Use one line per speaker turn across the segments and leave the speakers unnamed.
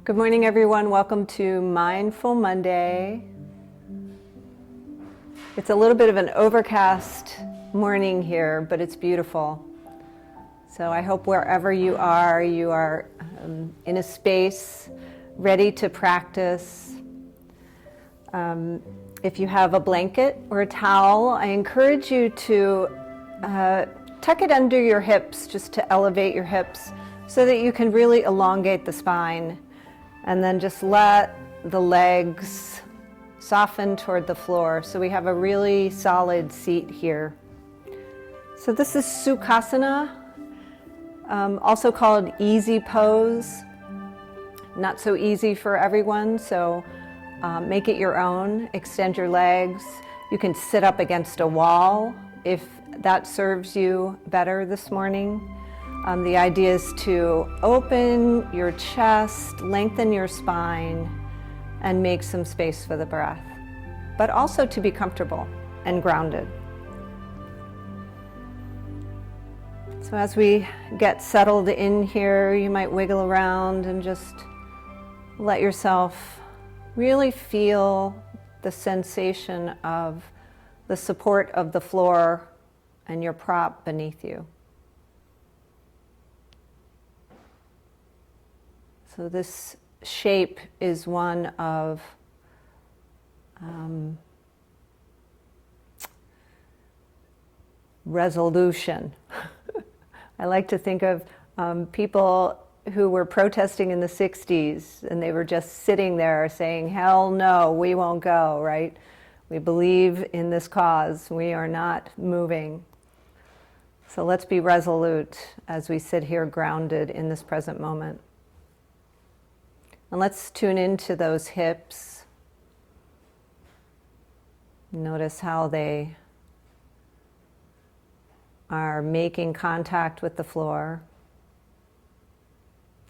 Good morning, everyone. Welcome to Mindful Monday. It's a little bit of an overcast morning here, but it's beautiful. So I hope wherever you are in a space ready to practice. If you have a blanket or a towel, I encourage you to tuck it under your hips, just to elevate your hips so that you can really elongate the spine. And then just let the legs soften toward the floor. So we have a really solid seat here. So this is Sukhasana, also called easy pose. Not so easy for everyone, so make it your own. Extend your legs. You can sit up against a wall if that serves you better this morning. The idea is to open your chest, lengthen your spine, and make some space for the breath, but also to be comfortable and grounded. So as we get settled in here, you might wiggle around and just let yourself really feel the sensation of the support of the floor and your prop beneath you. So this shape is one of resolution. I like to think of people who were protesting in the 60s and they were just sitting there saying, hell no, we won't go, right? We believe in this cause. We are not moving. So let's be resolute as we sit here grounded in this present moment. And let's tune into those hips. Notice how they are making contact with the floor.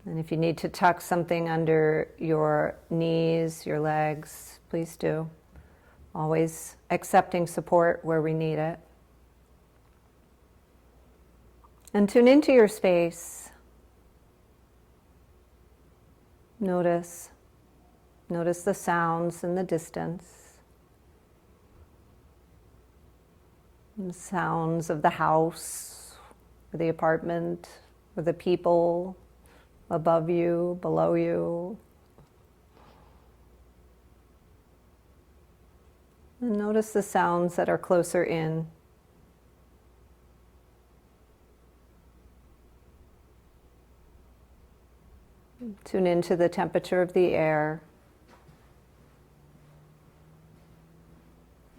And if you need to tuck something under your knees, your legs, please do. Always accepting support where we need it. And tune into your space. Notice the sounds in the distance. The sounds of the house, or the apartment, or the people above you, below you. And notice the sounds that are closer in. Tune into the temperature of the air.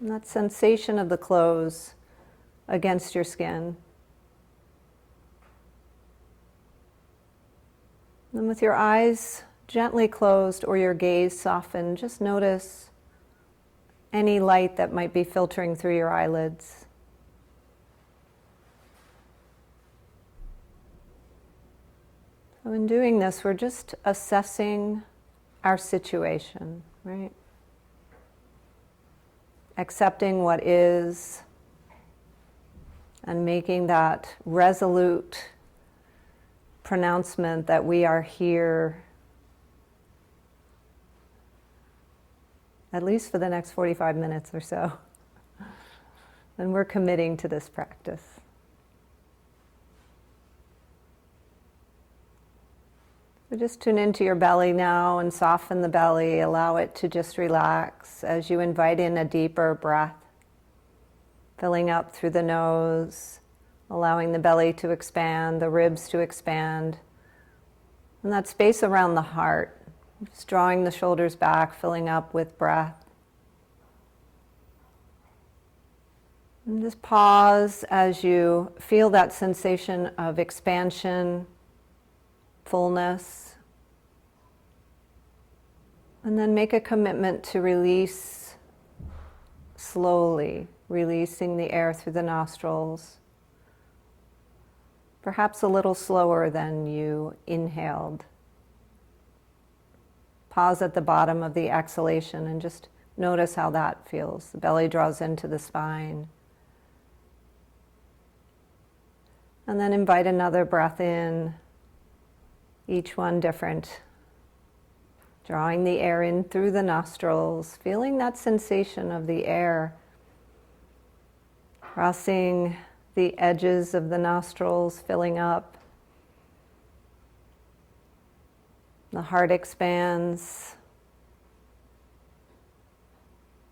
And that sensation of the clothes against your skin. And with your eyes gently closed or your gaze softened, just notice any light that might be filtering through your eyelids. So in doing this, we're just assessing our situation, right? Accepting what is and making that resolute pronouncement that we are here at least for the next 45 minutes or so. And we're committing to this practice. So just tune into your belly now and soften the belly. Allow it to just relax as you invite in a deeper breath, filling up through the nose, allowing the belly to expand, the ribs to expand, and that space around the heart, just drawing the shoulders back, filling up with breath. And just pause as you feel that sensation of expansion, fullness, and then make a commitment to release slowly, releasing the air through the nostrils, perhaps a little slower than you inhaled. Pause at the bottom of the exhalation and just notice how that feels. The belly draws into the spine. And then invite another breath in, each one different. Drawing the air in through the nostrils, feeling that sensation of the air crossing the edges of the nostrils, filling up. The heart expands.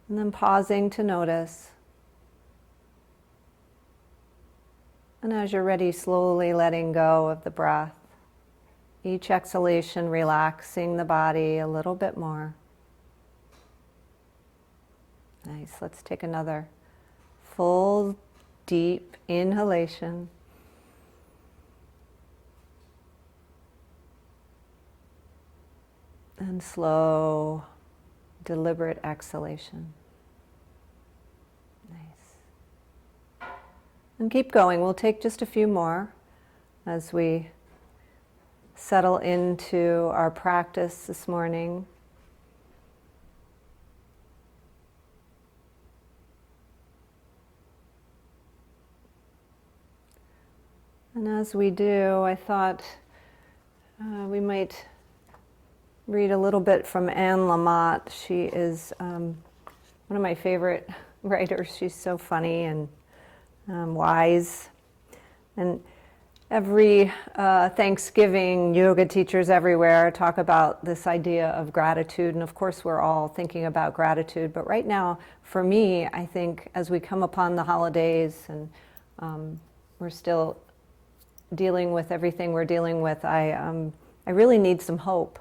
And then pausing to notice. And as you're ready, slowly letting go of the breath. Each exhalation, relaxing the body a little bit more. Nice. Let's take another full, deep inhalation. And slow, deliberate exhalation. Nice. And keep going. We'll take just a few more as we settle into our practice this morning. And as we do, I thought we might read a little bit from Anne Lamott. She is one of my favorite writers. She's so funny and wise. And every Thanksgiving, yoga teachers everywhere talk about this idea of gratitude. And of course, we're all thinking about gratitude. But right now, for me, I think as we come upon the holidays and we're still dealing with everything we're dealing with, I really need some hope.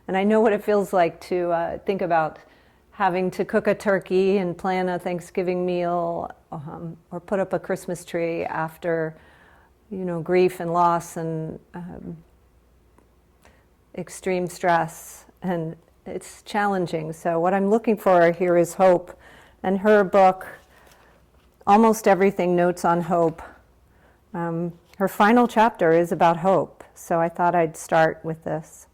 And I know what it feels like to think about having to cook a turkey and plan a Thanksgiving meal or put up a Christmas tree after grief and loss and extreme stress, and it's challenging. So what I'm looking for here is hope. And her book, Almost Everything, Notes on Hope. Her final chapter is about hope, so I thought I'd start with this.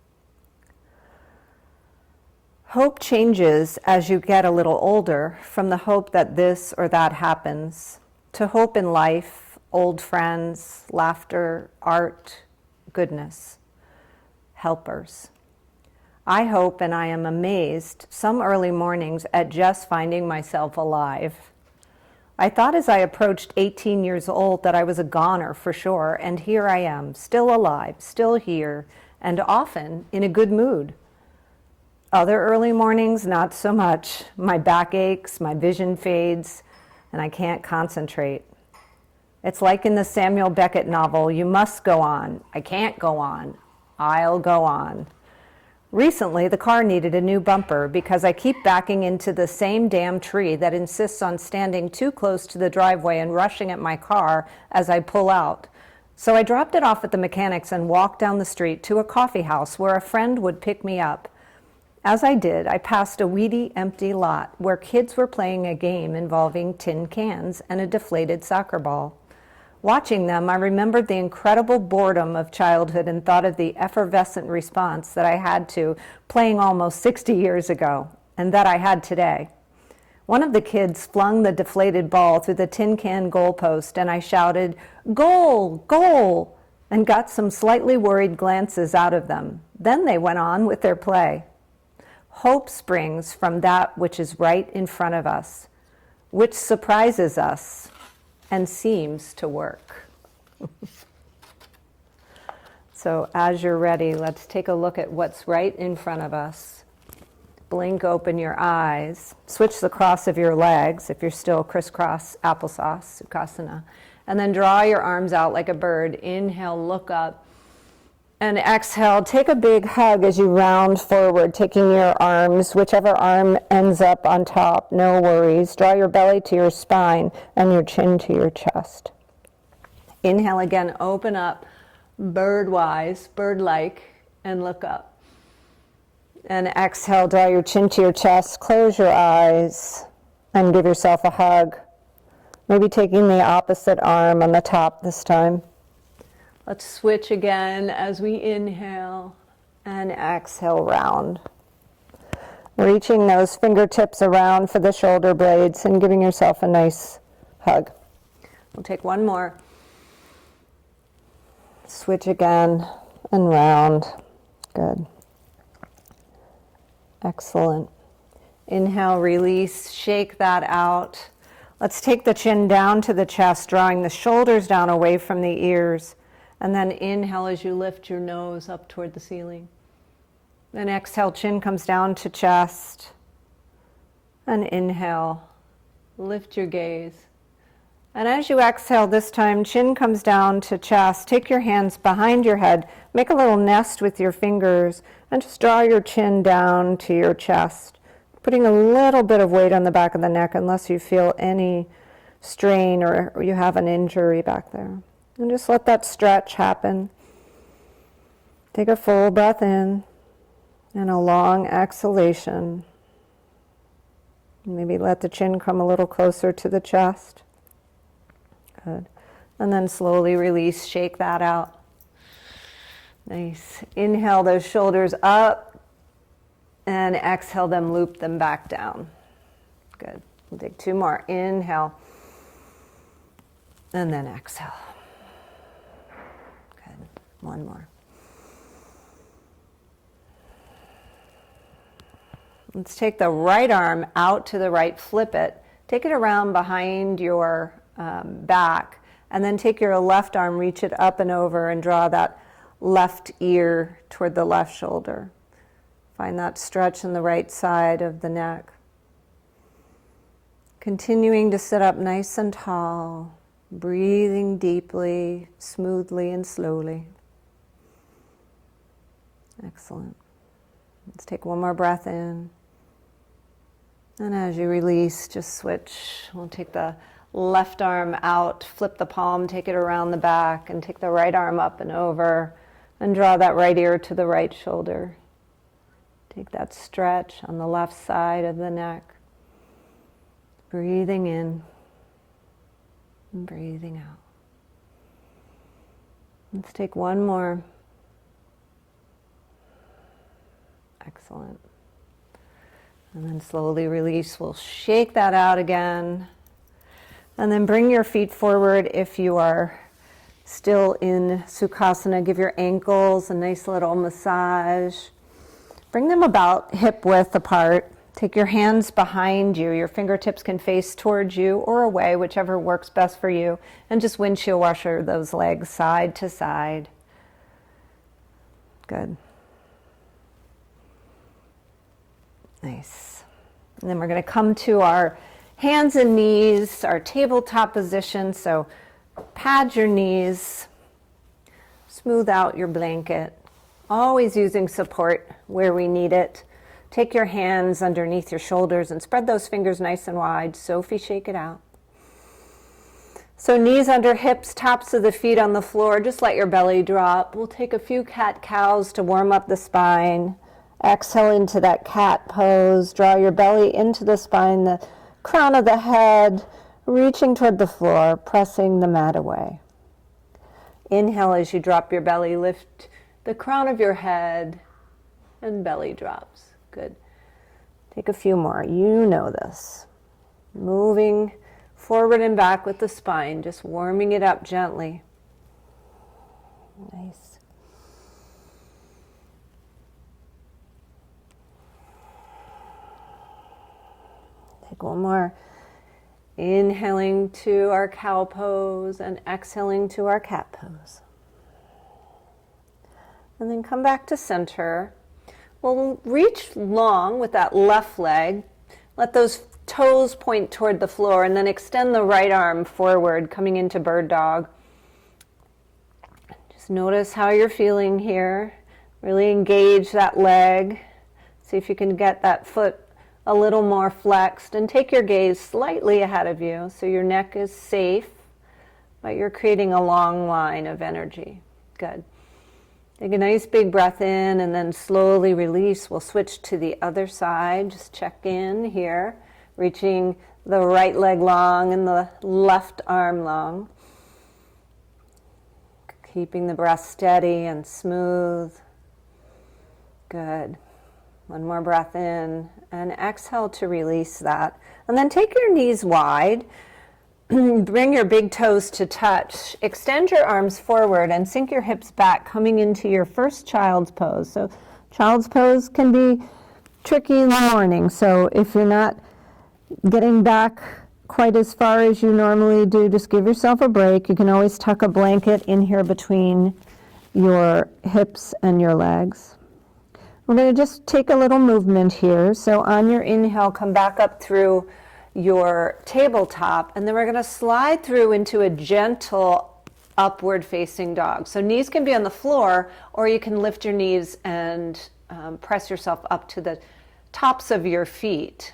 Hope changes as you get a little older, from the hope that this or that happens, to hope in life, old friends, laughter, art, goodness, helpers. I hope, and I am amazed some early mornings at just finding myself alive. I thought as I approached 18 years old that I was a goner for sure, and here I am, still alive, still here, and often in a good mood. Other early mornings, not so much. My back aches, my vision fades, and I can't concentrate. It's like in the Samuel Beckett novel, you must go on. I can't go on. I'll go on. Recently, the car needed a new bumper because I keep backing into the same damn tree that insists on standing too close to the driveway and rushing at my car as I pull out. So I dropped it off at the mechanic's and walked down the street to a coffee house where a friend would pick me up. As I did, I passed a weedy, empty lot where kids were playing a game involving tin cans and a deflated soccer ball. Watching them, I remembered the incredible boredom of childhood and thought of the effervescent response that I had to playing almost 60 years ago, and that I had today. One of the kids flung the deflated ball through the tin can goalpost, and I shouted, "Goal! Goal!" and got some slightly worried glances out of them. Then they went on with their play. Hope springs from that which is right in front of us, which surprises us and seems to work. So as you're ready, let's take a look at what's right in front of us. Blink open your eyes. Switch the cross of your legs if you're still crisscross applesauce, Sukhasana. And then draw your arms out like a bird. Inhale, look up. And exhale, take a big hug as you round forward, taking your arms, whichever arm ends up on top, no worries. Draw your belly to your spine and your chin to your chest. Inhale again, open up, bird-wise, bird-like, and look up. And exhale, draw your chin to your chest, close your eyes, and give yourself a hug. Maybe taking the opposite arm on the top this time. Let's switch again as we inhale and exhale round. Reaching those fingertips around for the shoulder blades and giving yourself a nice hug. We'll take one more. Switch again and round. Good. Excellent. Inhale, release, shake that out. Let's take the chin down to the chest, drawing the shoulders down away from the ears. And then inhale as you lift your nose up toward the ceiling. Then exhale, chin comes down to chest. And inhale, lift your gaze. And as you exhale this time, chin comes down to chest. Take your hands behind your head. Make a little nest with your fingers and just draw your chin down to your chest. Putting a little bit of weight on the back of the neck unless you feel any strain or you have an injury back there. And just let that stretch happen. Take a full breath in and a long exhalation. Maybe let the chin come a little closer to the chest. Good. And then slowly release, shake that out. Nice. Inhale those shoulders up and exhale them, loop them back down. Good. We'll take two more. Inhale and then exhale. Good. One more. Let's take the right arm out to the right, flip it. Take it around behind your back, and then take your left arm, reach it up and over, and draw that left ear toward the left shoulder. Find that stretch in the right side of the neck. Continuing to sit up nice and tall, breathing deeply, smoothly, and slowly. Excellent. Let's take one more breath in. And as you release, just switch. We'll take the left arm out, flip the palm, take it around the back, and take the right arm up and over, and draw that right ear to the right shoulder. Take that stretch on the left side of the neck. Breathing in and breathing out. Let's take one more. Excellent. And then slowly release. We'll shake that out again. And then bring your feet forward if you are still in Sukhasana. Give your ankles a nice little massage. Bring them about hip width apart. Take your hands behind you. Your fingertips can face towards you or away, whichever works best for you. And just windshield washer those legs side to side. Good. Nice. And then we're going to come to our hands and knees, our tabletop position. So pad your knees, smooth out your blanket, always using support where we need it. Take your hands underneath your shoulders and spread those fingers nice and wide. Sophie, shake it out. So knees under hips, tops of the feet on the floor. Just let your belly drop. We'll take a few cat-cows to warm up the spine. Exhale into that cat pose. Draw your belly into the spine, the crown of the head, reaching toward the floor, pressing the mat away. Inhale as you drop your belly, lift the crown of your head, and belly drops. Good. Take a few more. You know this. Moving forward and back with the spine, just warming it up gently. Nice. Take one more. Inhaling to our cow pose and exhaling to our cat pose. And then come back to center. We'll reach long with that left leg. Let those toes point toward the floor, and then extend the right arm forward, coming into bird dog. Just notice how you're feeling here. Really engage that leg. See if you can get that foot a little more flexed, and take your gaze slightly ahead of you so your neck is safe, but you're creating a long line of energy. Good. Take a nice big breath in and then slowly release. We'll switch to the other side. Just check in here, reaching the right leg long and the left arm long. Keeping the breath steady and smooth. Good. One more breath in and exhale to release that. And then take your knees wide. Bring your big toes to touch. Extend your arms forward and sink your hips back, coming into your first child's pose. So child's pose can be tricky in the morning. So if you're not getting back quite as far as you normally do, just give yourself a break. You can always tuck a blanket in here between your hips and your legs. We're going to just take a little movement here. So on your inhale, come back up through your tabletop, and then we're going to slide through into a gentle upward facing dog. So knees can be on the floor, or you can lift your knees and press yourself up to the tops of your feet.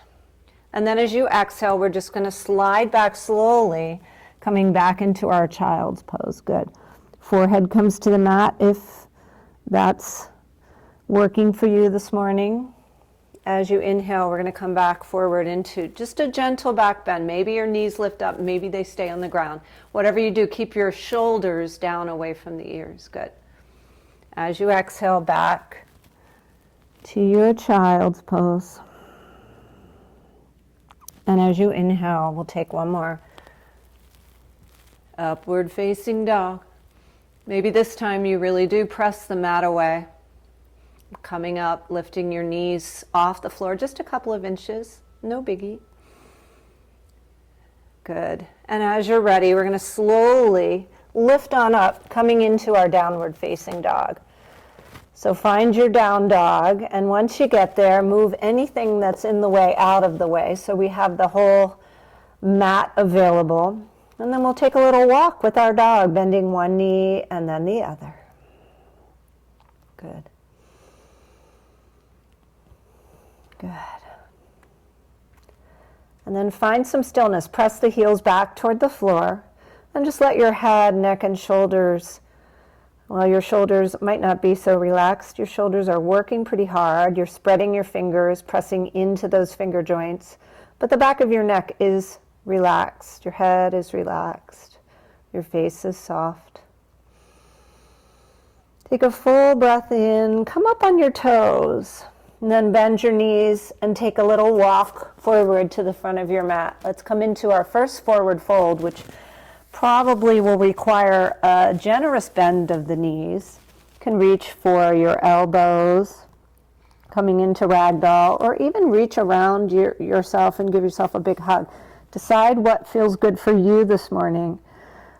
And then as you exhale, we're just going to slide back slowly, coming back into our child's pose. Good. Forehead comes to the mat if that's working for you this morning. As you inhale, we're going to come back forward into just a gentle back bend. Maybe your knees lift up, maybe they stay on the ground. Whatever you do, keep your shoulders down away from the ears. Good. As you exhale, back to your child's pose. And as you inhale, we'll take one more. Upward facing dog. Maybe this time you really do press the mat away. Coming up, lifting your knees off the floor just a couple of inches. No biggie. Good. And as you're ready, we're going to slowly lift on up, coming into our downward facing dog. So find your down dog, and once you get there, move anything that's in the way out of the way. So we have the whole mat available. And then we'll take a little walk with our dog, bending one knee and then the other. Good. Good. And then find some stillness. Press the heels back toward the floor, and just let your head, neck, and shoulders. Well, your shoulders might not be so relaxed. Your shoulders are working pretty hard. You're spreading your fingers, pressing into those finger joints. But the back of your neck is relaxed. Your head is relaxed. Your face is soft. Take a full breath in. Come up on your toes. And then bend your knees and take a little walk forward to the front of your mat. Let's come into our first forward fold, which probably will require a generous bend of the knees. You can reach for your elbows, coming into ragdoll, or even reach around yourself and give yourself a big hug. Decide what feels good for you this morning,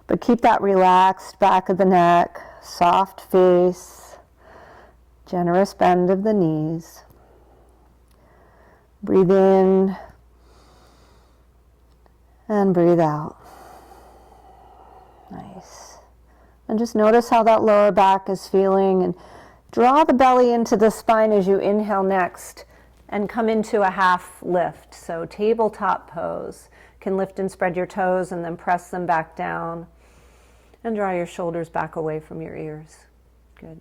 but keep that relaxed back of the neck, soft face, generous bend of the knees. Breathe in and breathe out. Nice. And just notice how that lower back is feeling, and draw the belly into the spine as you inhale next and come into a half lift. So tabletop pose. You can lift and spread your toes and then press them back down and draw your shoulders back away from your ears. Good.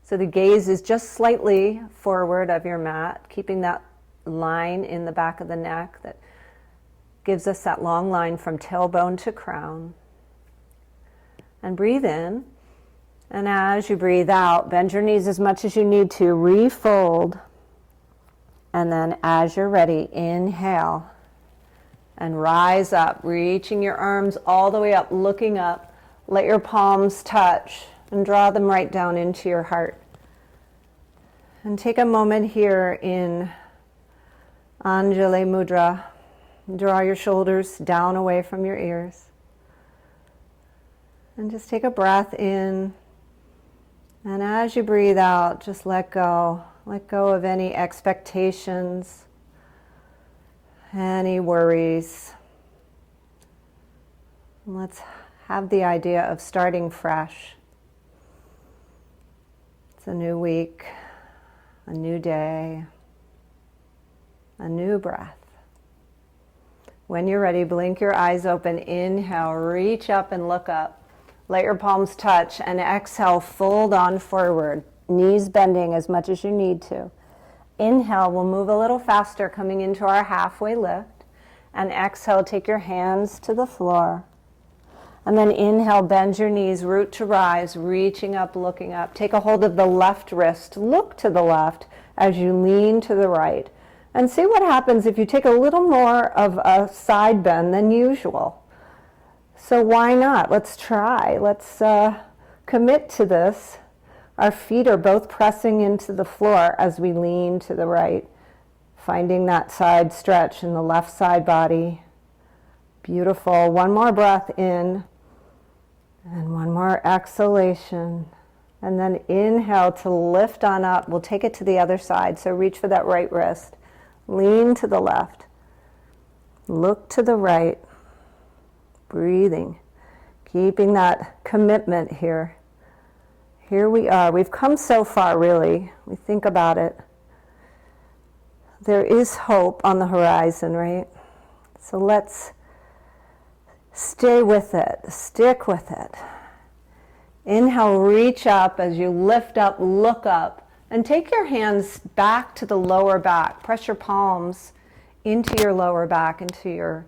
So the gaze is just slightly forward of your mat, keeping that line in the back of the neck that gives us that long line from tailbone to crown. And breathe in, and as you breathe out, bend your knees as much as you need to, refold, and then as you're ready, inhale and rise up, reaching your arms all the way up, looking up. Let your palms touch and draw them right down into your heart. And take a moment here in Anjali Mudra. Draw your shoulders down away from your ears. And just take a breath in. And as you breathe out, just let go. Let go of any expectations, any worries. And let's have the idea of starting fresh. It's a new week, a new day, a new breath. When you're ready, blink your eyes open. Inhale, reach up and look up. Let your palms touch, and exhale, fold on forward, knees bending as much as you need to. Inhale, we'll move a little faster, coming into our halfway lift. And exhale, take your hands to the floor. And then inhale, bend your knees, root to rise, reaching up, looking up. Take a hold of the left wrist, look to the left as you lean to the right. And see what happens if you take a little more of a side bend than usual. So why not? Let's try. Let's commit to this. Our feet are both pressing into the floor as we lean to the right. Finding that side stretch in the left side body. Beautiful. One more breath in and one more exhalation. And then inhale to lift on up. We'll take it to the other side. So reach for that right wrist. Lean to the left. Look to the right. Breathing. Keeping that commitment here. Here we are. We've come so far, really. We think about it. There is hope on the horizon, right? So let's stay with it. Stick with it. Inhale, reach up as you lift up, look up, and take your hands back to the lower back. Press your palms into your lower back, into your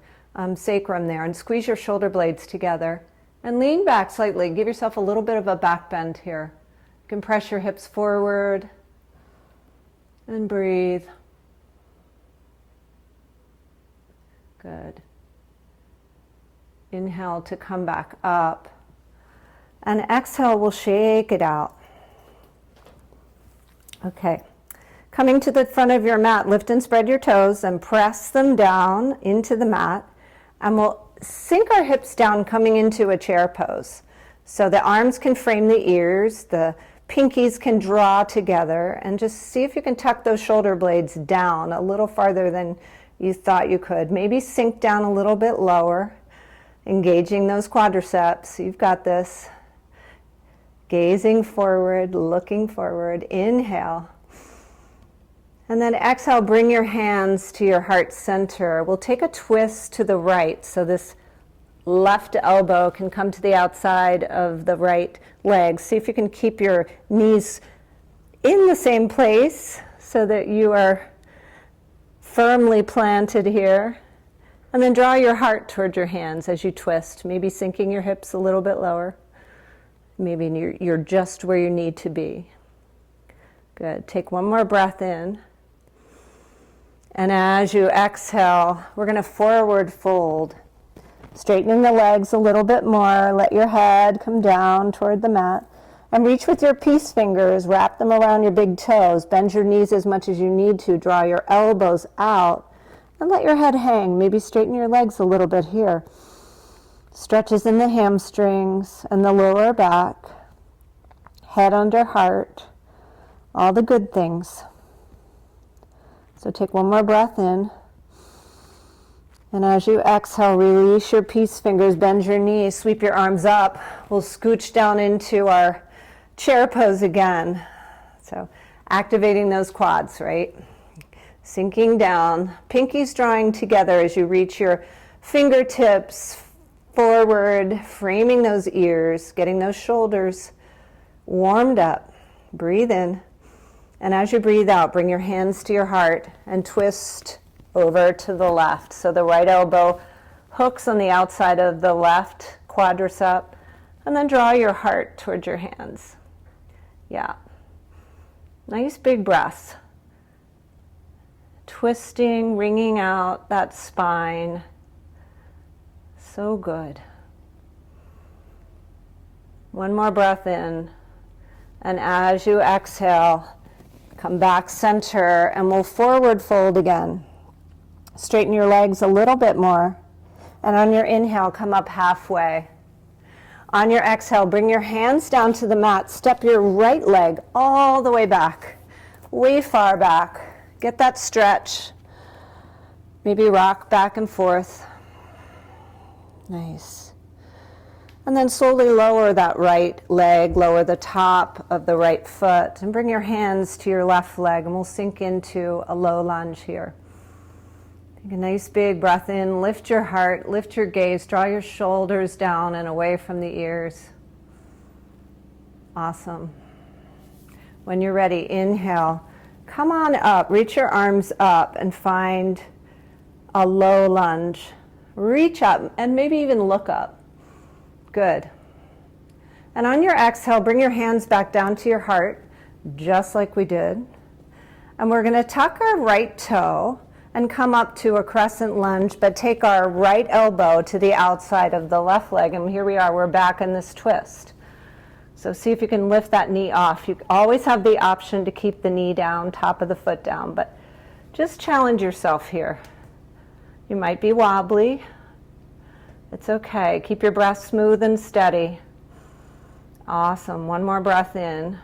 sacrum there, and squeeze your shoulder blades together. And lean back slightly. Give yourself a little bit of a back bend here. You can press your hips forward and breathe. Good. Inhale to come back up. And exhale, we'll shake it out. Okay. Coming to the front of your mat, lift and spread your toes and press them down into the mat. And we'll sink our hips down, coming into a chair pose. So the arms can frame the ears, the pinkies can draw together, and just see if you can tuck those shoulder blades down a little farther than you thought you could. Maybe sink down a little bit lower, engaging those quadriceps. You've got this. Gazing forward, looking forward. Inhale. And then exhale, bring your hands to your heart center. We'll take a twist to the right. So this left elbow can come to the outside of the right leg. See if you can keep your knees in the same place so that you are firmly planted here. And then draw your heart toward your hands as you twist, maybe sinking your hips a little bit lower. Maybe you're just where you need to be. Good. Take one more breath in. And as you exhale, we're going to forward fold. Straightening the legs a little bit more. Let your head come down toward the mat. And reach with your peace fingers. Wrap them around your big toes. Bend your knees as much as you need to. Draw your elbows out. And let your head hang. Maybe straighten your legs a little bit here. Stretches in the hamstrings and the lower back. Head under heart. All the good things. So take one more breath in. And as you exhale, release your peace fingers, bend your knees, sweep your arms up. We'll scooch down into our chair pose again. So activating those quads, right? Sinking down, pinkies drawing together as you reach your fingertips forward, framing those ears, getting those shoulders warmed up. Breathe in. And as you breathe out, bring your hands to your heart and twist over to the left. So the right elbow hooks on the outside of the left quadricep, and then draw your heart towards your hands. Yeah. Nice big breaths. Twisting, wringing out that spine. So good. One more breath in. And as you exhale, come back center, and we'll forward fold again. Straighten your legs a little bit more. And on your inhale, come up halfway. On your exhale, bring your hands down to the mat. Step your right leg all the way back, way far back. Get that stretch. Maybe rock back and forth. Nice. And then slowly lower that right leg, lower the top of the right foot, and bring your hands to your left leg, and we'll sink into a low lunge here. Take a nice big breath in, lift your heart, lift your gaze, draw your shoulders down and away from the ears. Awesome. When you're ready, inhale. Come on up, reach your arms up and find a low lunge. Reach up and maybe even look up. Good. And on your exhale, bring your hands back down to your heart, just like we did. And we're going to tuck our right toe and come up to a crescent lunge, but take our right elbow to the outside of the left leg. And here we are, we're back in this twist. So see if you can lift that knee off. You always have the option to keep the knee down, top of the foot down, but Just challenge yourself here. You might be wobbly. It's okay. Keep your breath smooth and steady. Awesome. One more breath in.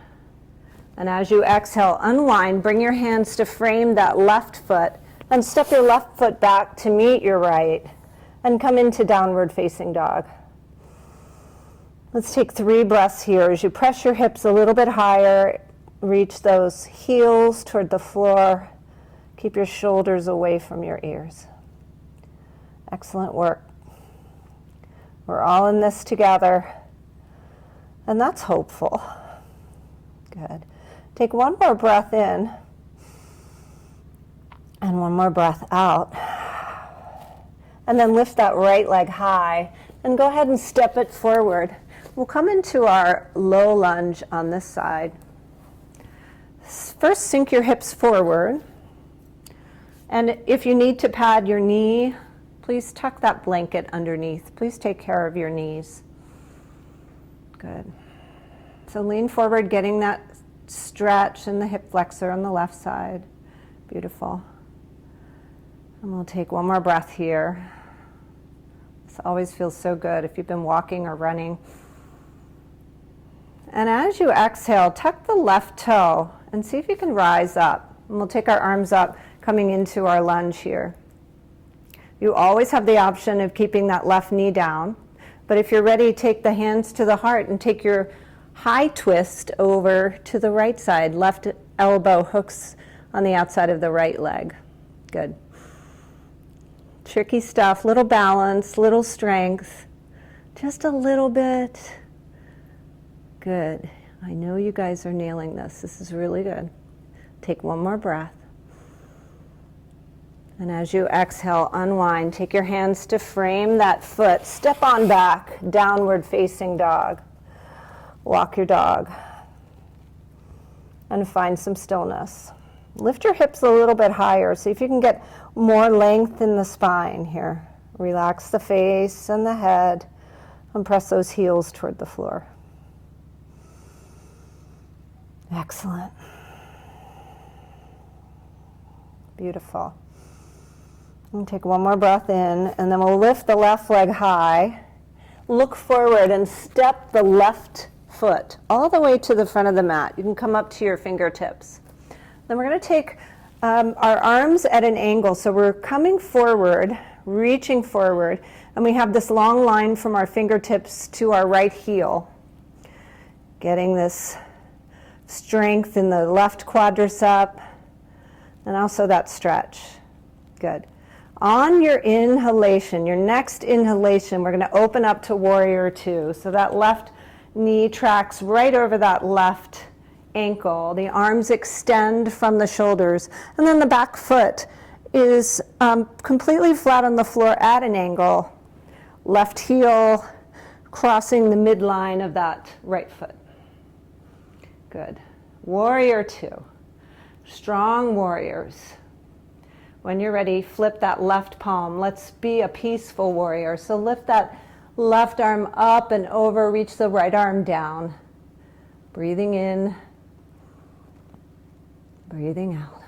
And as you exhale, unwind. Bring your hands to frame that left foot and step your left foot back to meet your right and come into downward facing dog. Let's take 3 breaths here as you press your hips a little bit higher. Reach those heels toward the floor. Keep your shoulders away from your ears. Excellent work. We're all in this together, and that's hopeful. Good. Take one more breath in and one more breath out. And then lift that right leg high and go ahead and step it forward. We'll come into our low lunge on this side. First, sink your hips forward. And if you need to pad your knee, please tuck that blanket underneath. Please take care of your knees. Good. So lean forward, getting that stretch in the hip flexor on the left side. Beautiful. And we'll take one more breath here. This always feels so good if you've been walking or running. And as you exhale, tuck the left toe and see if you can rise up. And we'll take our arms up, coming into our lunge here. You always have the option of keeping that left knee down, but if you're ready, take the hands to the heart and take your high twist over to the right side. Left elbow hooks on the outside of the right leg. Good. Tricky stuff, little balance, little strength, just a little bit. Good. I know you guys are nailing this. This is really good. Take one more breath. And as you exhale, unwind. Take your hands to frame that foot. Step on back, downward facing dog. Walk your dog. And find some stillness. Lift your hips a little bit higher. See if you can get more length in the spine here. Relax the face and the head and press those heels toward the floor. Excellent. Beautiful. And take one more breath in, and then we'll lift the left leg high, look forward and step the left foot all the way to the front of the mat. You can come up to your fingertips. Then we're going to take our arms at an angle. So we're coming forward, reaching forward, and we have this long line from our fingertips to our right heel. Getting this strength in the left quadricep, and also that stretch. Good. On your inhalation, your next inhalation, we're going to open up to warrior two. So that left knee tracks right over that left ankle. The arms extend from the shoulders. And then the back foot is completely flat on the floor at an angle. Left heel crossing the midline of that right foot. Good. Warrior two. Strong warriors. When you're ready, flip that left palm. Let's be a peaceful warrior. So lift that left arm up and over, reach the right arm down. Breathing in, breathing out.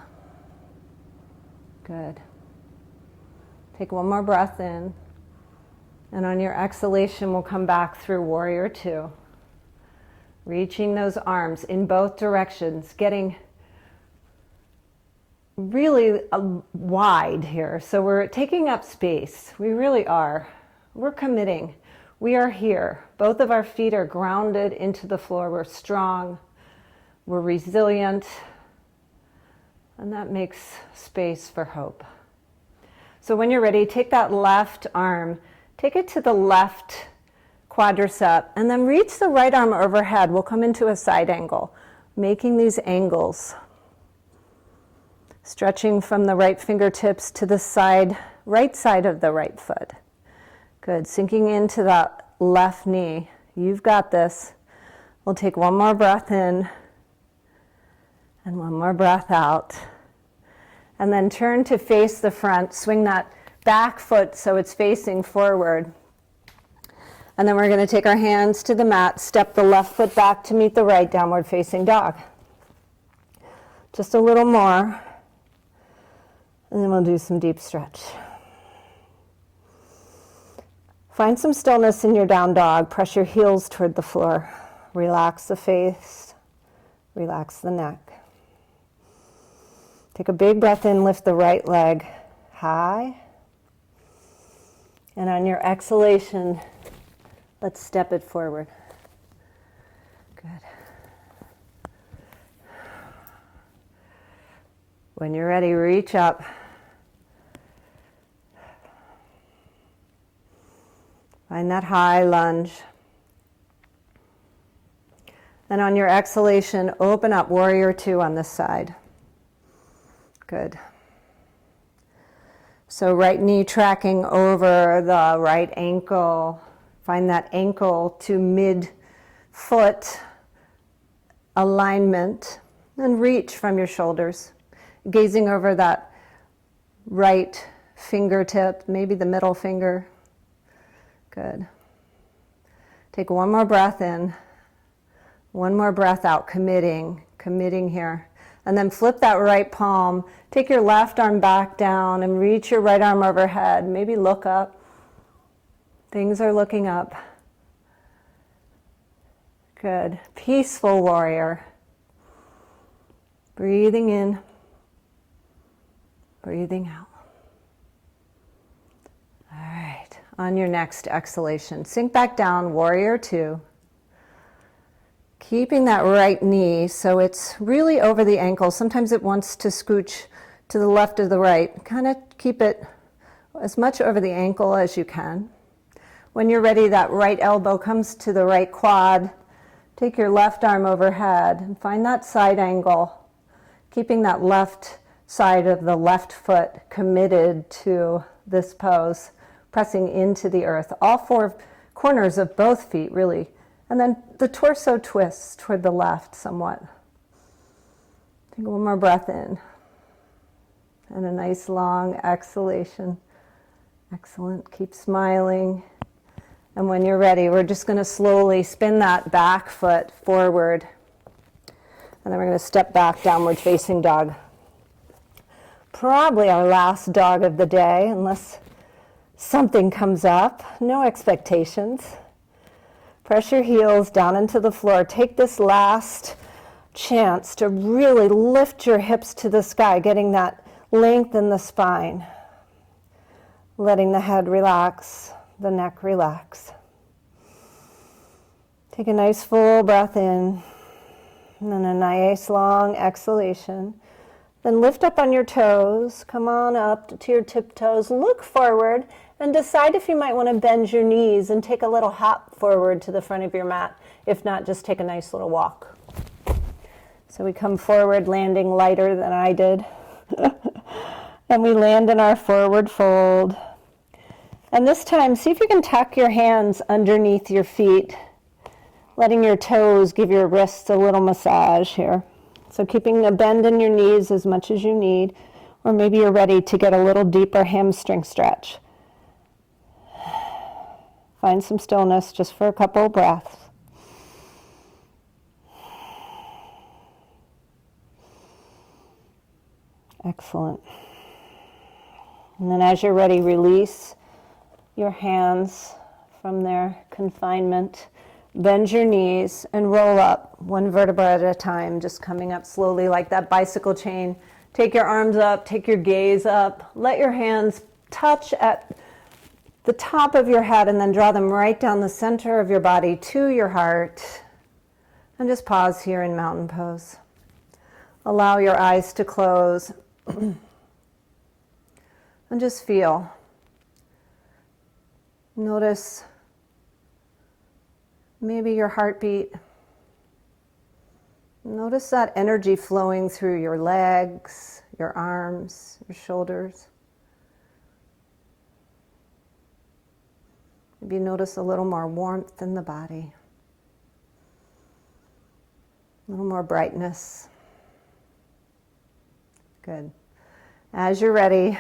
Good. Take one more breath in. And on your exhalation, we'll come back through warrior two. Reaching those arms in both directions, getting really wide here. So we're taking up space. We really are. We're committing. We are here. Both of our feet are grounded into the floor. We're strong. We're resilient. And that makes space for hope. So when you're ready, take that left arm, take it to the left quadricep, and then reach the right arm overhead. We'll come into a side angle, making these angles. Stretching from the right fingertips to the side, right side of the right foot. Good, sinking into that left knee. You've got this. We'll take one more breath in and one more breath out. And then turn to face the front. Swing that back foot so it's facing forward. And then we're going to take our hands to the mat, step the left foot back to meet the right, downward facing dog. Just a little more. And then we'll do some deep stretch. Find some stillness in your down dog. Press your heels toward the floor. Relax the face. Relax the neck. Take a big breath in, lift the right leg high. And on your exhalation, let's step it forward. Good. When you're ready, reach up. Find that high lunge. And on your exhalation, open up, warrior two on this side. Good. So right knee tracking over the right ankle. Find that ankle to mid-foot alignment. And reach from your shoulders. Gazing over that right fingertip, maybe the middle finger. Good. Take one more breath in. One more breath out, committing here. And then flip that right palm. Take your left arm back down and reach your right arm overhead. Maybe look up. Things are looking up. Good. Peaceful warrior. Breathing in. Breathing out. All right. On your next exhalation, sink back down, warrior two. Keeping that right knee so it's really over the ankle. Sometimes it wants to scooch to the left or the right. Kind of keep it as much over the ankle as you can. When you're ready, that right elbow comes to the right quad. Take your left arm overhead and find that side angle. Keeping that left side of the left foot committed to this pose, pressing into the earth. All four corners of both feet, really. And then the torso twists toward the left somewhat. Take one more breath in. And a nice long exhalation. Excellent. Keep smiling. And when you're ready, we're just going to slowly spin that back foot forward. And then we're going to step back, downward facing dog. Probably our last dog of the day, unless something comes up. No expectations. Press your heels down into the floor. Take this last chance to really lift your hips to the sky, getting that length in the spine. Letting the head relax, the neck relax. Take a nice full breath in, and then a nice long exhalation. Then lift up on your toes, come on up to your tiptoes, look forward, and decide if you might want to bend your knees and take a little hop forward to the front of your mat. If not, just take a nice little walk. So we come forward, landing lighter than I did. And we land in our forward fold. And this time, see if you can tuck your hands underneath your feet, letting your toes give your wrists a little massage here. So keeping a bend in your knees as much as you need, or maybe you're ready to get a little deeper hamstring stretch. Find some stillness just for a couple of breaths. Excellent. And then as you're ready, release your hands from their confinement. Bend your knees and roll up one vertebra at a time, just coming up slowly like that bicycle chain. Take your arms up, take your gaze up. Let your hands touch at the top of your head and then draw them right down the center of your body to your heart. And just pause here in mountain pose. Allow your eyes to close. And just feel. Notice maybe your heartbeat. Notice that energy flowing through your legs, your arms, your shoulders. Maybe notice a little more warmth in the body. A little more brightness. Good. As you're ready,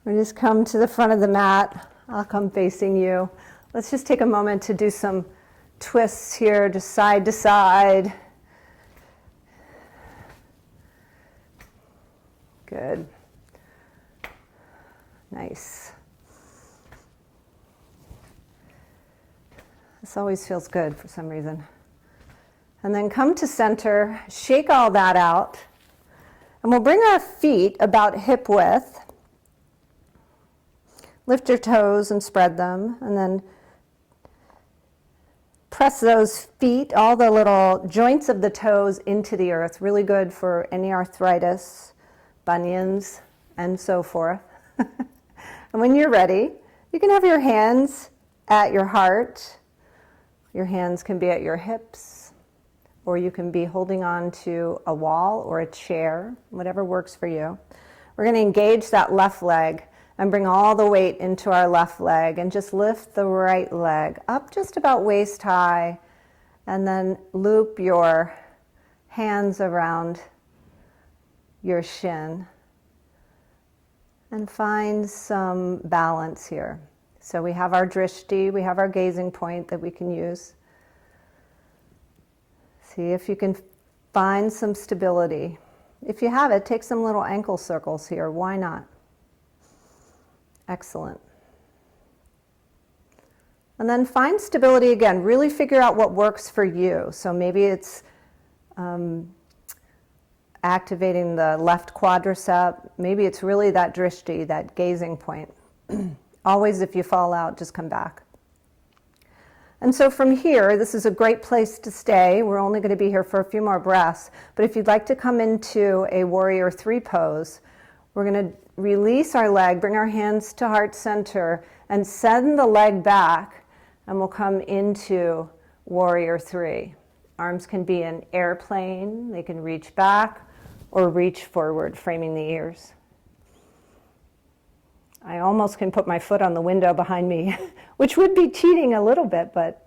we just come to the front of the mat. I'll come facing you. Let's just take a moment to do some twists here, just side to side. Good. Nice. This always feels good for some reason. And then come to center, shake all that out, and we'll bring our feet about hip width. Lift your toes and spread them, and then press those feet, all the little joints of the toes into the earth. Really good for any arthritis, bunions, and so forth. And when you're ready, you can have your hands at your heart. Your hands can be at your hips, or you can be holding on to a wall or a chair, whatever works for you. We're going to engage that left leg and bring all the weight into our left leg and just lift the right leg up just about waist high, and then loop your hands around your shin and find some balance here. So we have our drishti, we have our gazing point that we can use. See if you can find some stability. If you have it, take some little ankle circles here. Why not? Excellent. And then find stability again. Really figure out what works for you. So maybe it's activating the left quadricep. Maybe it's really that drishti, that gazing point. Always, if you fall out, just come back. And so from here, this is a great place to stay. We're only going to be here for a few more breaths. But if you'd like to come into a warrior 3 pose, we're going to release our leg, bring our hands to heart center, and send the leg back, and we'll come into warrior 3. Arms can be an airplane. They can reach back or reach forward, framing the ears. I almost can put my foot on the window behind me, which would be cheating a little bit, but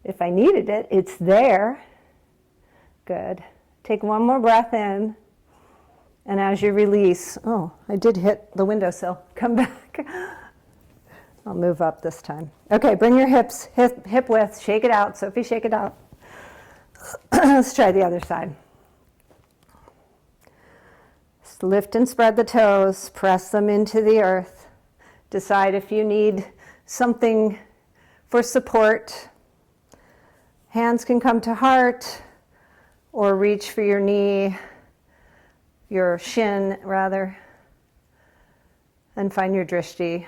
if I needed it, it's there. Good. Take one more breath in, and as you release, oh, I did hit the windowsill. Come back. I'll move up this time. Okay, bring your hips, hip width, shake it out. Sophie, shake it out. Let's try the other side. Lift and spread the toes, press them into the earth. Decide if you need something for support. Hands can come to heart, or reach for your knee, your shin rather, and find your drishti.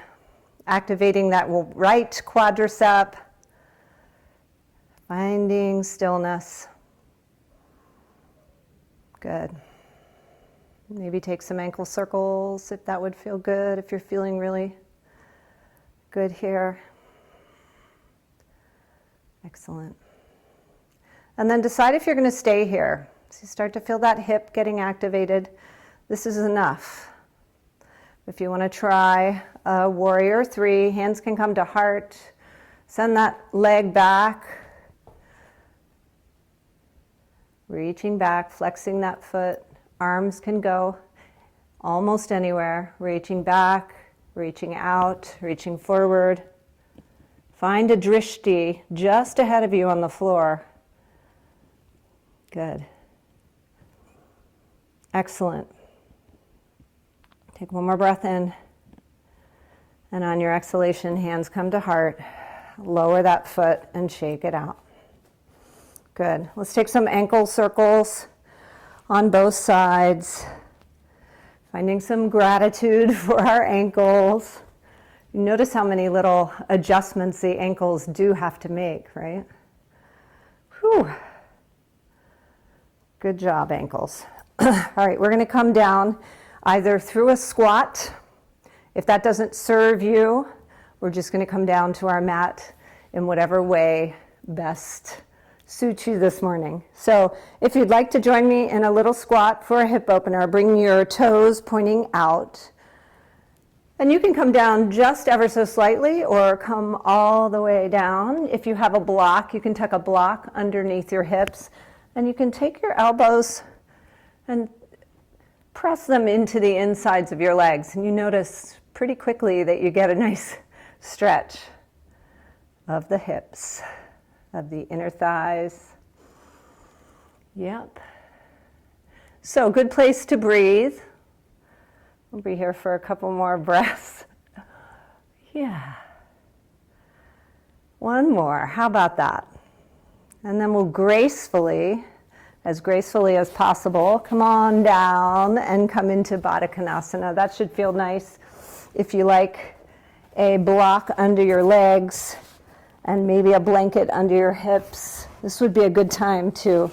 Activating that right quadricep, finding stillness. Good. Maybe take some ankle circles if that would feel good, if you're feeling really good here. Excellent. And then decide if you're going to stay here. So you start to feel that hip getting activated. This is enough. If you want to try a warrior 3, hands can come to heart. Send that leg back. Reaching back, flexing that foot. Arms can go almost anywhere. Reaching back, reaching out, reaching forward. Find a drishti just ahead of you on the floor. Good. Excellent. Take one more breath in. And on your exhalation, hands come to heart. Lower that foot and shake it out. Good. Let's take some ankle circles on both sides. Finding some gratitude for our ankles. You notice how many little adjustments the ankles do have to make, right? Whew. Good job, ankles. All right, we're going to come down either through a squat. If that doesn't serve you, we're just going to come down to our mat in whatever way best suits you this morning. So if you'd like to join me in a little squat for a hip opener, bring your toes pointing out. And you can come down just ever so slightly or come all the way down. If you have a block, you can tuck a block underneath your hips, and you can take your elbows and press them into the insides of your legs. And you notice pretty quickly that you get a nice stretch of the hips, of the inner thighs. Yep. So good place to breathe. We'll be here for a couple more breaths. Yeah. One more. How about that? And then we'll gracefully as possible, come on down and come into Batakanasana. That should feel nice. If you like a block under your legs and maybe a blanket under your hips, this would be a good time to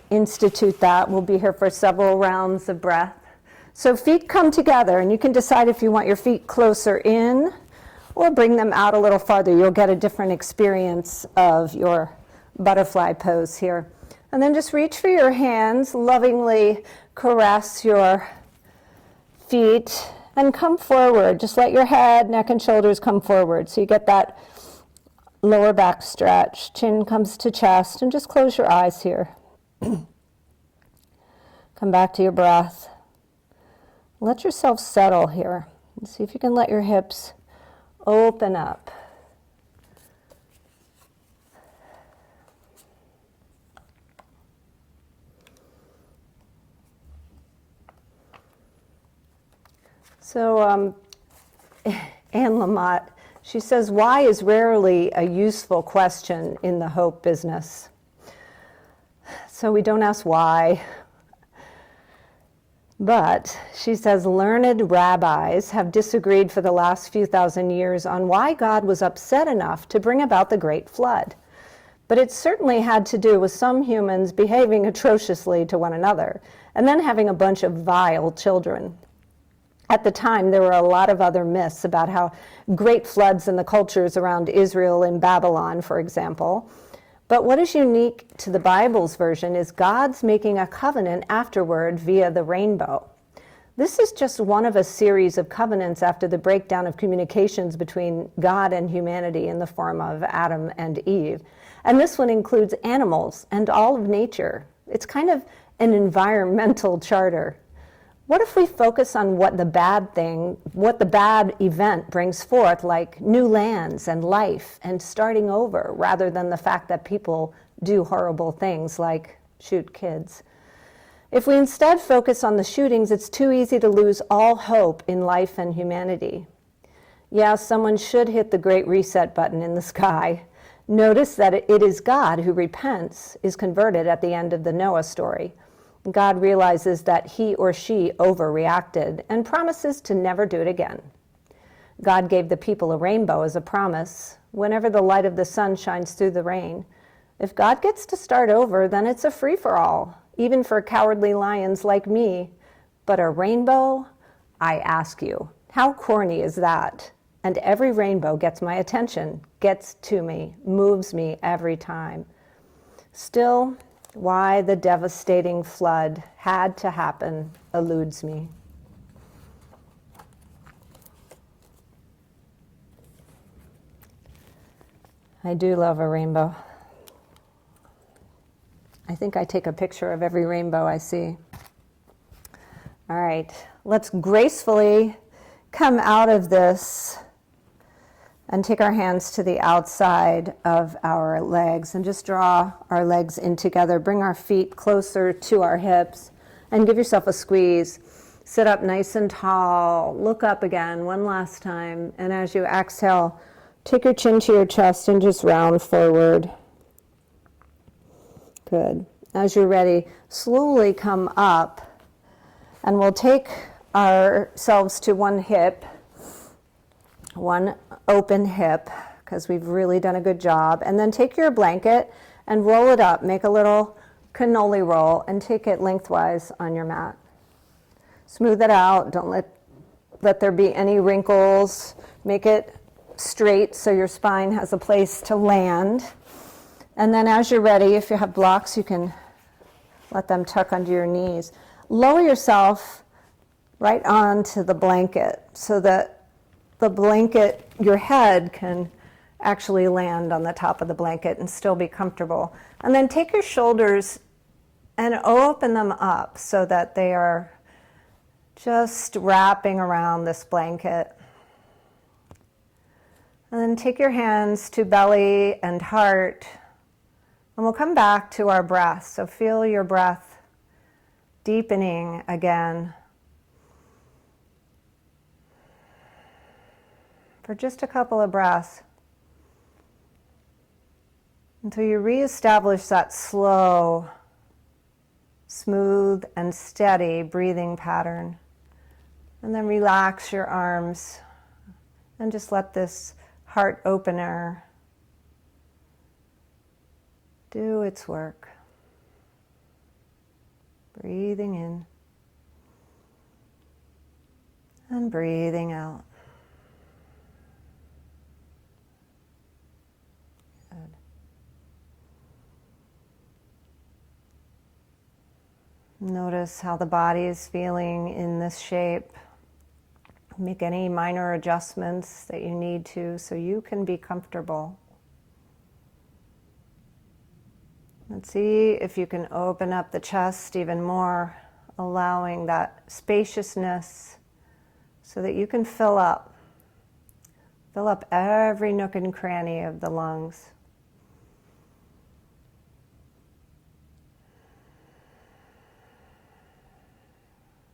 institute that. We'll be here for several rounds of breath. So feet come together, and you can decide if you want your feet closer in or bring them out a little farther. You'll get a different experience of your butterfly pose here. And then just reach for your hands, lovingly caress your feet, and come forward. Just let your head, neck, and shoulders come forward. So you get that lower back stretch. Chin comes to chest, and just close your eyes here. Come back to your breath. Let yourself settle here. And see if you can let your hips open up. So Anne Lamott, she says, why is rarely a useful question in the hope business? So we don't ask why. But she says, learned rabbis have disagreed for the last few thousand years on why God was upset enough to bring about the Great Flood. But it certainly had to do with some humans behaving atrociously to one another, and then having a bunch of vile children. At the time, there were a lot of other myths about how great floods in the cultures around Israel and Babylon, for example. But what is unique to the Bible's version is God's making a covenant afterward via the rainbow. This is just one of a series of covenants after the breakdown of communications between God and humanity in the form of Adam and Eve. And this one includes animals and all of nature. It's kind of an environmental charter. What if we focus on what the bad event brings forth, like new lands and life and starting over, rather than the fact that people do horrible things like shoot kids? If we instead focus on the shootings, it's too easy to lose all hope in life and humanity. Yeah, someone should hit the great reset button in the sky. Notice that it is God who repents, is converted at the end of the Noah story. God realizes that he or she overreacted and promises to never do it again. God gave the people a rainbow as a promise whenever the light of the sun shines through the rain. If God gets to start over, then it's a free-for-all, even for cowardly lions like me. But a rainbow, I ask you, how corny is that? And every rainbow gets my attention, gets to me, moves me every time. Still, why the devastating flood had to happen eludes me. I do love a rainbow. I think I take a picture of every rainbow I see. All right, let's gracefully come out of this and take our hands to the outside of our legs and just draw our legs in together. Bring our feet closer to our hips and give yourself a squeeze. Sit up nice and tall. Look up again one last time. And as you exhale, take your chin to your chest and just round forward. Good. As you're ready, slowly come up, and we'll take ourselves to one hip, one open hip, because we've really done a good job. And then take your blanket and roll it up. Make a little cannoli roll and take it lengthwise on your mat. Smooth it out. Don't let there be any wrinkles. Make it straight so your spine has a place to land. And then as you're ready, if you have blocks, you can let them tuck under your knees. Lower yourself right onto the blanket so that the blanket, your head can actually land on the top of the blanket and still be comfortable. And then take your shoulders and open them up so that they are just wrapping around this blanket. And then take your hands to belly and heart. And we'll come back to our breath. So feel your breath deepening again. for just a couple of breaths until you reestablish that slow, smooth, and steady breathing pattern. And then relax your arms and just let this heart opener do its work. Breathing in and breathing out. Good. Notice how the body is feeling in this shape. Make any minor adjustments that you need to so you can be comfortable. And see if you can open up the chest even more, allowing that spaciousness so that you can fill up every nook and cranny of the lungs.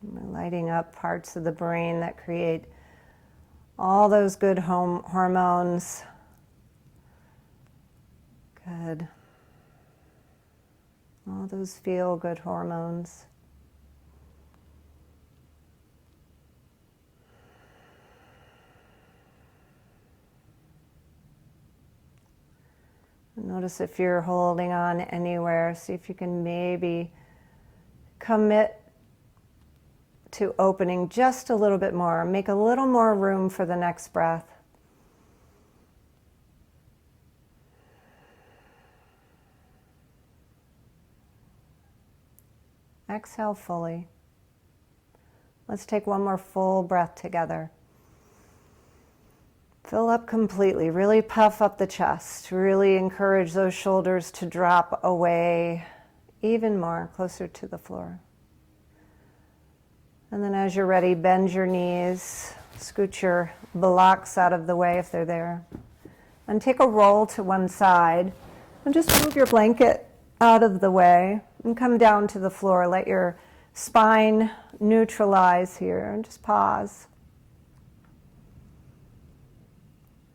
We're lighting up parts of the brain that create all those good hormones. Good. All those feel-good hormones. Notice if you're holding on anywhere. See if you can maybe commit to opening just a little bit more. Make a little more room for the next breath. Exhale fully. Let's take one more full breath together. Fill up completely. Really puff up the chest. Really encourage those shoulders to drop away even more, closer to the floor. And then as you're ready, bend your knees. Scoot your blocks out of the way if they're there. And take a roll to one side. And just move your blanket out of the way and come down to the floor. Let your spine neutralize here and just pause.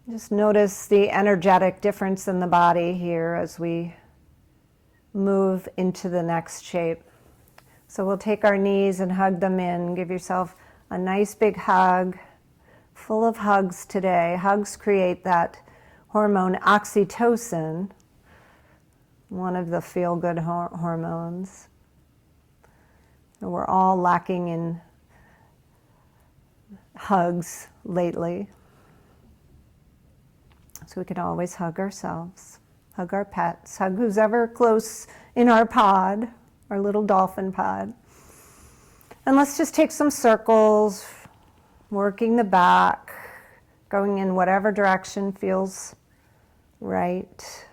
Just notice the energetic difference in the body here as we move into the next shape. So we'll take our knees and hug them in. Give yourself a nice big hug, full of hugs today. Hugs create that hormone oxytocin, one of the feel-good hormones. We're all lacking in hugs lately. So we can always hug ourselves, hug our pets, hug who's ever close in our pod, our little dolphin pod. And let's just take some circles, working the back, going in whatever direction feels right.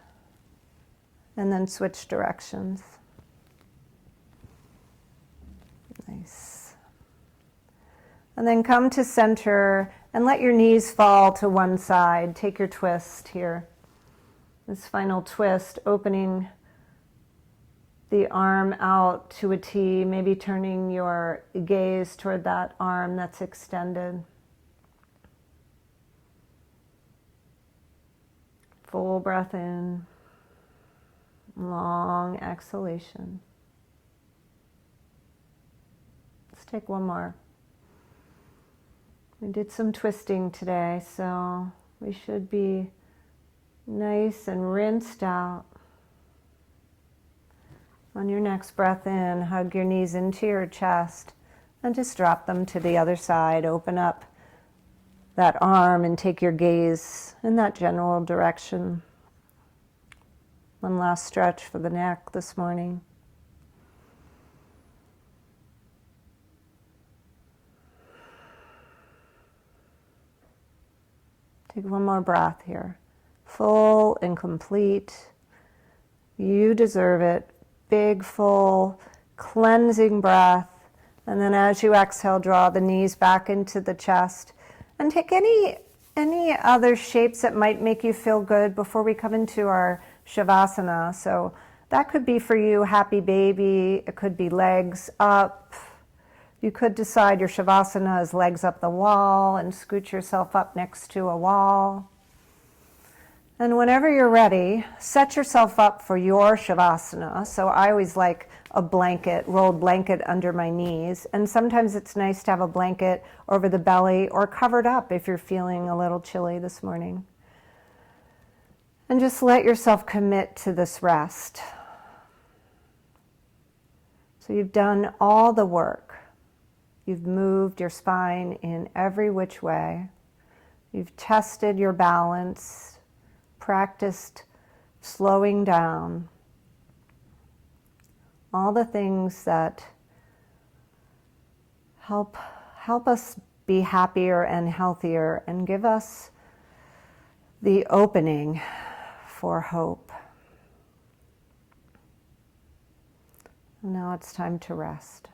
And then switch directions. Nice. And then come to center and let your knees fall to one side. Take your twist here. This final twist, opening the arm out to a T, maybe turning your gaze toward that arm that's extended. Full breath in. Long exhalation. Let's take one more. We did some twisting today, so we should be nice and rinsed out. On your next breath in, hug your knees into your chest and just drop them to the other side. Open up that arm and take your gaze in that general direction. One last stretch for the neck this morning. Take one more breath here. Full and complete. You deserve it. Big, full, cleansing breath. And then as you exhale, draw the knees back into the chest. And take any other shapes that might make you feel good before we come into our Shavasana. So that could be for you, happy baby. It could be legs up. You could decide your Shavasana is legs up the wall and scoot yourself up next to a wall. And whenever you're ready, set yourself up for your Shavasana. So I always like a blanket, rolled blanket under my knees. And sometimes it's nice to have a blanket over the belly or covered up if you're feeling a little chilly this morning. And just let yourself commit to this rest. So you've done all the work. You've moved your spine in every which way. You've tested your balance, practiced slowing down. All the things that help us be happier and healthier and give us the opening for hope. And now it's time to rest.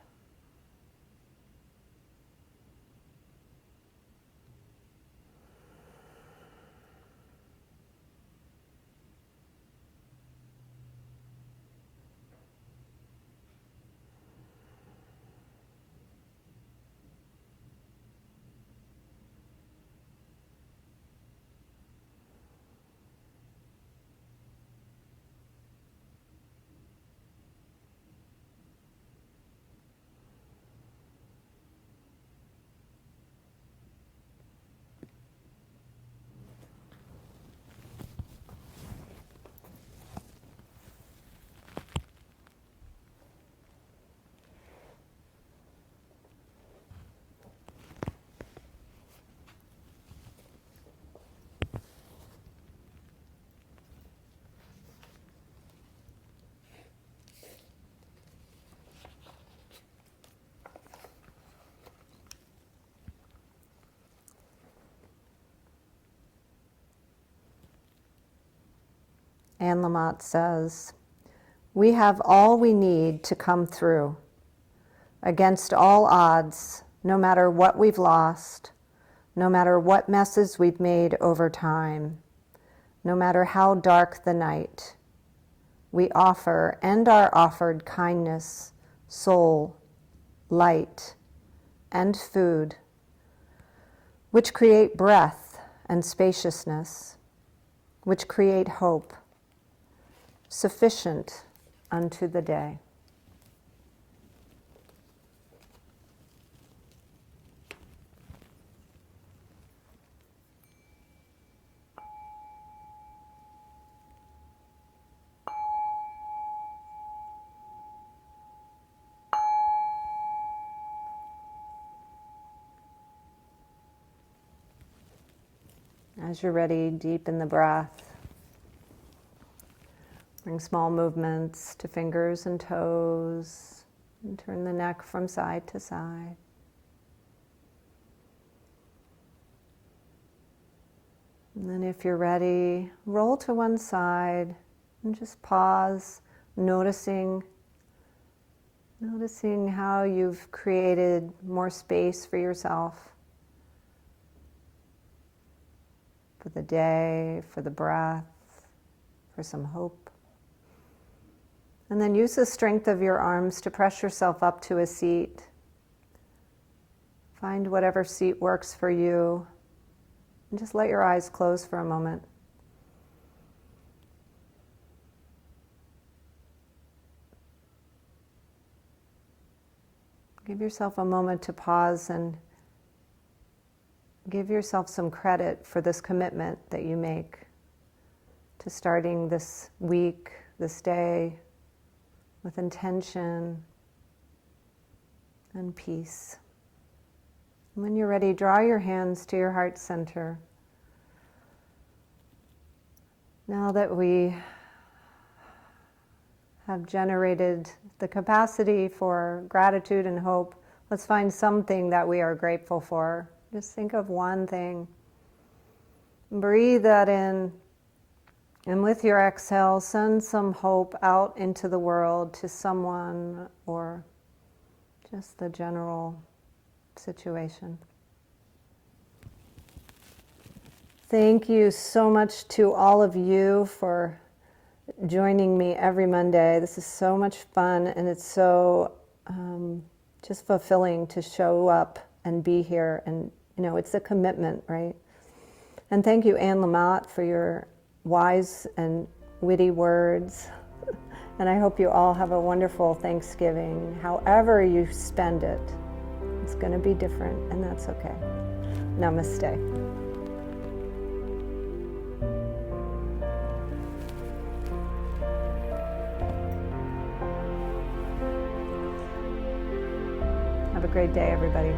Anne Lamott says, "We have all we need to come through. Against all odds, no matter what we've lost, no matter what messes we've made over time, no matter how dark the night, we offer and are offered kindness, soul, light, and food, which create breath and spaciousness, which create hope, sufficient unto the day." As you're ready, deepen the breath. Bring small movements to fingers and toes, and turn the neck from side to side. And then if you're ready, roll to one side and just pause, noticing how you've created more space for yourself, for the day, for the breath, for some hope. And then use the strength of your arms to press yourself up to a seat. Find whatever seat works for you, and just let your eyes close for a moment. Give yourself a moment to pause and give yourself some credit for this commitment that you make to starting this week, this day, with intention and peace. When you're ready, draw your hands to your heart center. Now that we have generated the capacity for gratitude and hope, let's find something that we are grateful for. Just think of one thing. Breathe that in, and with your exhale, send some hope out into the world to someone or just the general situation. Thank you so much to all of you for joining me every Monday. This is so much fun, and it's so just fulfilling to show up and be here. And, it's a commitment, right? And thank you, Anne Lamott, for your wise and witty words. And I hope you all have a wonderful Thanksgiving. However you spend it, it's going to be different, and that's okay. Namaste. Have a great day, everybody.